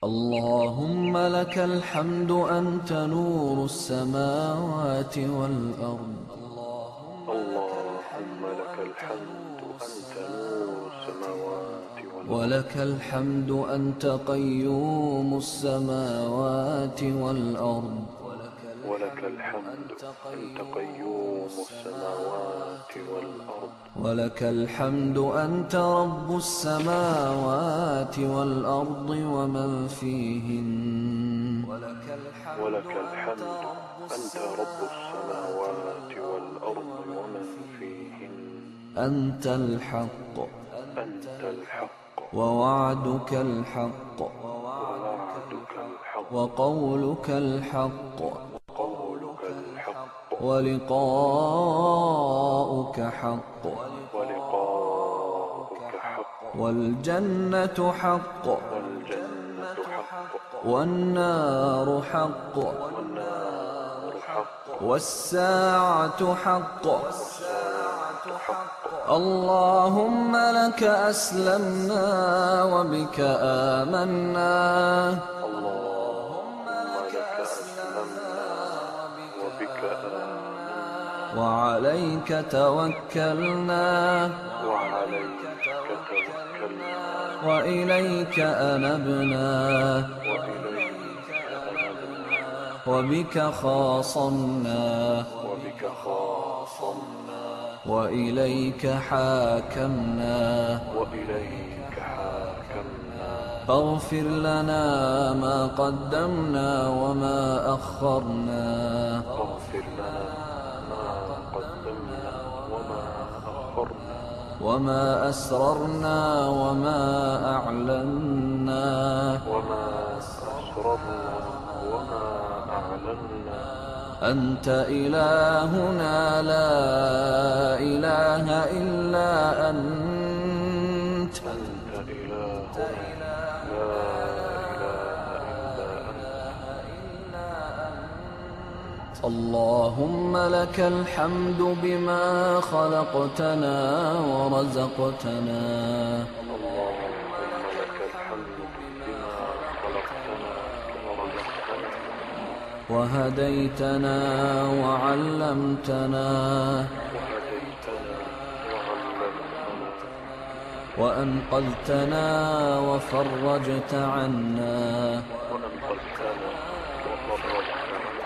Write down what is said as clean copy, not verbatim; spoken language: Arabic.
اللهم لك الحمد أنت نور السماوات والأرض. اللهم لك الحمد أنت نور السماوات والأرض. ولك الحمد أنت قيوم السماوات والأرض. ولك الحمد أنت قيوم السماوات والأرض. ولك الحمد أنت رب السماوات والأرض ومن فيهن. ولك الحمد أنت رب السماوات والأرض ومن فيهن. أنت الحق أنت الحق ووعدك الحق ووعدك الحق وقولك الحق وقولك الحق ولقاؤك حق ولقاؤك حق والجنة حق والجنة حق والنار حق والنار حق والساعة حق. والساعة حق. اللهم لك أسلمنا وبك آمنا. اللهم لك أسلمنا وبك آمنا وعليك توكلنا وعليك توكلنا وإليك أنبنا وإليك أنبنا وبك خاصمنا وبك خاصمنا وإليك حاكمنا. وإليك حاكمنا. فاغفر لنا ما قدمنا وما أخرنا فاغفر لنا ما قدمنا وما أخرنا وما أسررنا وما أعلنا وما أسررنا وما أعلنا. أنت إلهنا لا إله إلا أنت. أنت إلهنا لا إله إلا أنت. اللهم لك الحمد بما خلقتنا ورزقتنا اللهم لك الحمد بما خلقتنا ورزقتنا وهديتنا وعلمتنا وهديتنا وعلمتنا وأنقذتنا وفرجت عنا وأنقذتنا وفرجت عنا